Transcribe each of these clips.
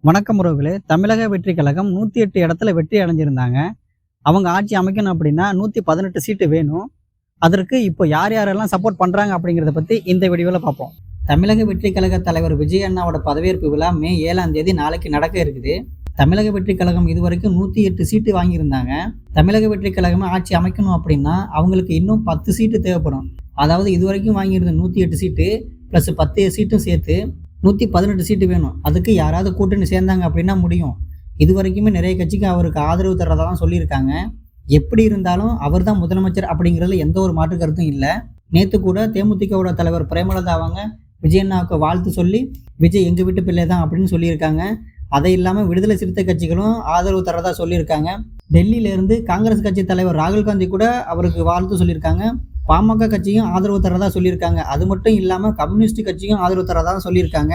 வணக்கம் உறவுகளே. தமிழக வெற்றி கழகம் 108 இடத்துல வெற்றி அடைஞ்சிருந்தாங்க. அவங்க ஆட்சி அமைக்கணும் அப்படின்னா 118 சீட்டு வேணும். அதற்கு இப்போ யார் யாரெல்லாம் சப்போர்ட் பண்றாங்க அப்படிங்கிறத பத்தி இந்த வீடியோவில் பார்ப்போம். தமிழக வெற்றி கழக தலைவர் விஜய் அண்ணாவோட பதவியேற்பு விழா மே 7ஆம் தேதி நாளைக்கு நடக்க இருக்குது. தமிழக வெற்றி கழகம் இதுவரைக்கும் 108 சீட்டு வாங்கியிருந்தாங்க. தமிழக வெற்றி கழகமே ஆட்சி அமைக்கணும் அப்படின்னா அவங்களுக்கு இன்னும் 10 சீட்டு தேவைப்படும். அதாவது இதுவரைக்கும் வாங்கியிருந்த 108 சீட்டு ப்ளஸ் 10 சீட்டும் சேர்த்து 118 சீட்டு வேணும். அதுக்கு யாராவது கூட்டணி சேர்ந்தாங்க அப்படின்னா முடியும். இது வரைக்குமே நிறைய கட்சிக்கு அவருக்கு ஆதரவு தர்றதா தான் சொல்லியிருக்காங்க. எப்படி இருந்தாலும் அவர் தான் முதலமைச்சர் அப்படிங்கிறதுல எந்த ஒரு மாற்று கருத்தும் இல்லை. நேற்று கூட தேமுதிகவோட தலைவர் பிரேமலதா அவங்க விஜய் அண்ணாவுக்கு வாழ்த்து சொல்லி விஜய் எங்கள் வீட்டு பிள்ளை தான் அப்படின்னு சொல்லியிருக்காங்க. அதை இல்லாமல் விடுதலை சிறுத்தை கட்சிகளும் ஆதரவு தர்றதா சொல்லியிருக்காங்க. டெல்லியிலேருந்து காங்கிரஸ் கட்சி தலைவர் ராகுல் காந்தி கூட அவருக்கு வாழ்த்து சொல்லியிருக்காங்க. பாமக கட்சியும் ஆதரவு தரதா சொல்லியிருக்காங்க. அது மட்டும் இல்லாமல் கம்யூனிஸ்ட் கட்சியும் ஆதரவு தரதா சொல்லியிருக்காங்க.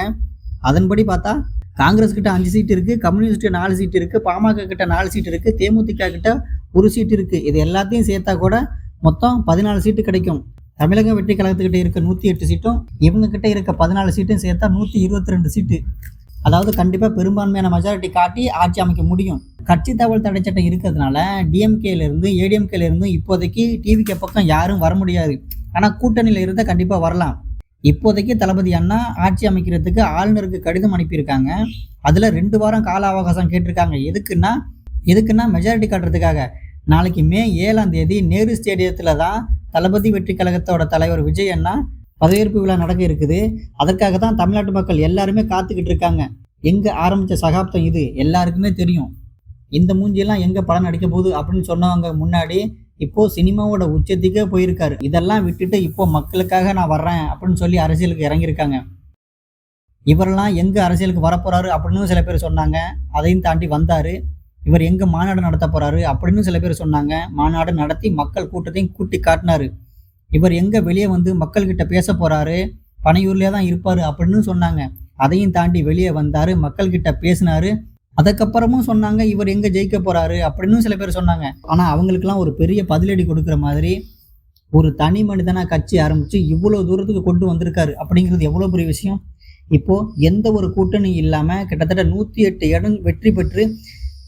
அதன்படி பார்த்தா காங்கிரஸ் கிட்ட 5 சீட்டு இருக்குது, கம்யூனிஸ்ட் 4 சீட்டு இருக்குது, பாமக கிட்ட 4 சீட்டு இருக்குது, தேமுதிக கிட்ட 1 சீட்டு இருக்குது. இது எல்லாத்தையும் சேர்த்தா கூட மொத்தம் 14 சீட்டு கிடைக்கும். தமிழக வெற்றி கழகத்துக்கிட்ட இருக்க 108 சீட்டும் இவங்க கிட்ட இருக்க 14 சீட்டும் சேர்த்தா 122 சீட்டு. அதாவது கண்டிப்பாக பெரும்பான்மையான மெஜாரிட்டி காட்டி ஆட்சி அமைக்க முடியும். கட்சி தகவல் தடை சட்டம் இருக்கிறதுனால டிஎம்கேலேருந்து ஏடிஎம்கேலேருந்து இப்போதைக்கு டிவிக்கு பக்கம் யாரும் வர முடியாது. ஆனால் கூட்டணியில் இருந்தால் கண்டிப்பாக வரலாம். இப்போதைக்கு தளபதி அண்ணா ஆட்சி அமைக்கிறதுக்கு ஆளுநருக்கு கடிதம் அனுப்பியிருக்காங்க. அதில் 2 வாரம் கால அவகாசம் கேட்டிருக்காங்க. எதுக்குன்னா மெஜாரிட்டி காட்டுறதுக்காக. நாளைக்கு மே 7ஆம் தேதி நேரு ஸ்டேடியத்தில் தான் தளபதி வெற்றி கழகத்தோட தலைவர் விஜய் அண்ணா பதவியேற்பு விழா நடக்க இருக்குது. அதற்காக தான் தமிழ்நாட்டு மக்கள் எல்லாருமே காத்துக்கிட்டு இருக்காங்க. எங்கே ஆரம்பித்த சகாப்தம் இது எல்லாருக்குமே தெரியும். இந்த மூஞ்சியெல்லாம் எங்கே படம் நடிக்க போகுது அப்படின்னு சொன்னவங்க முன்னாடி இப்போ சினிமாவோட உச்சத்துக்கே போயிருக்காரு. இதெல்லாம் விட்டுட்டு இப்போ மக்களுக்காக நான் வர்றேன் அப்படின்னு சொல்லி அரசியலுக்கு இறங்கியிருக்காங்க. இவரெல்லாம் எங்கே அரசியலுக்கு வரப்போறாரு அப்படின்னு சில பேர் சொன்னாங்க. அதையும் தாண்டி வந்தார். இவர் எங்கே மாநாடு நடத்த போறாரு அப்படின்னு சில பேர் சொன்னாங்க. மாநாடு நடத்தி மக்கள் கூட்டத்தையும் கூட்டி காட்டினாரு. இவர் எங்கே வெளியே வந்து மக்கள்கிட்ட பேச போறாரு, பனையூர்லேயே தான் இருப்பார் அப்படின்னு சொன்னாங்க. அதையும் தாண்டி வெளியே வந்தார், மக்கள்கிட்ட பேசினாரு. அதுக்கப்புறமும் சொன்னாங்க இவர் எங்கே ஜெயிக்க போறாரு அப்படின்னு சில பேர் சொன்னாங்க. ஆனால் அவங்களுக்கெல்லாம் ஒரு பெரிய பதிலடி கொடுக்குற மாதிரி ஒரு தனி மனிதனாக கட்சி ஆரம்பித்து இவ்வளோ தூரத்துக்கு கொண்டு வந்திருக்காரு அப்படிங்கிறது எவ்வளோ பெரிய விஷயம். இப்போது எந்த ஒரு கூட்டணி இல்லாமல் கிட்டத்தட்ட 108 இடம் வெற்றி பெற்று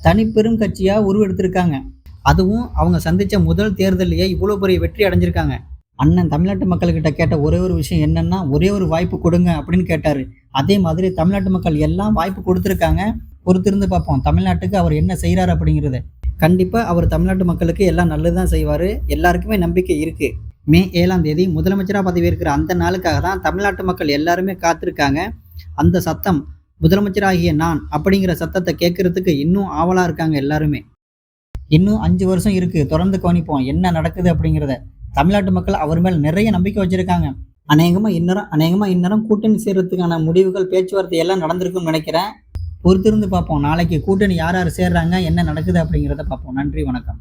தனிப்பெரும் கட்சியாக உருவெடுத்திருக்காங்க. அதுவும் அவங்க சந்தித்த முதல் தேர்தலையே இவ்வளோ பெரிய வெற்றி அடைஞ்சிருக்காங்க. அண்ணன் தமிழ்நாட்டு மக்கள்கிட்ட கேட்ட ஒரே ஒரு விஷயம் என்னன்னா, ஒரே ஒரு வாய்ப்பு கொடுங்க அப்படின்னு கேட்டார். அதே மாதிரி தமிழ்நாட்டு மக்கள் எல்லாம் வாய்ப்பு கொடுத்துருக்காங்க. பொறுத்திருந்து பார்ப்போம் தமிழ்நாட்டுக்கு அவர் என்ன செய்கிறார் அப்படிங்கிறது. கண்டிப்பாக அவர் தமிழ்நாட்டு மக்களுக்கு எல்லாம் நல்லது தான் செய்வார். எல்லாருக்குமே நம்பிக்கை இருக்குது. மே 7ஆம் தேதி முதலமைச்சராக பதவியேற்கிற அந்த நாளுக்காக தான் தமிழ்நாட்டு மக்கள் எல்லாருமே காத்திருக்காங்க. அந்த சத்தம் முதலமைச்சராகிய நான் அப்படிங்கிற சத்தத்தை கேட்கறதுக்கு இன்னும் ஆவலாக இருக்காங்க எல்லாருமே. இன்னும் 5 வருஷம் இருக்குது. தொடர்ந்து கவனிப்போம் என்ன நடக்குது அப்படிங்கிறத. தமிழ்நாட்டு மக்கள் அவர் மேல் நிறைய நம்பிக்கை வச்சிருக்காங்க. அநேகமாக இந்நேரம் கூட்டணி சேர்றதுக்கான முடிவுகள் பேச்சுவார்த்தை எல்லாம் நடந்திருக்குன்னு நினைக்கிறேன். பொறுத்திருந்து பார்ப்போம். நாளைக்கு கூட்டணி யார் யார் சேர்றாங்க, என்ன நடக்குது அப்படிங்கிறத பார்ப்போம். நன்றி, வணக்கம்.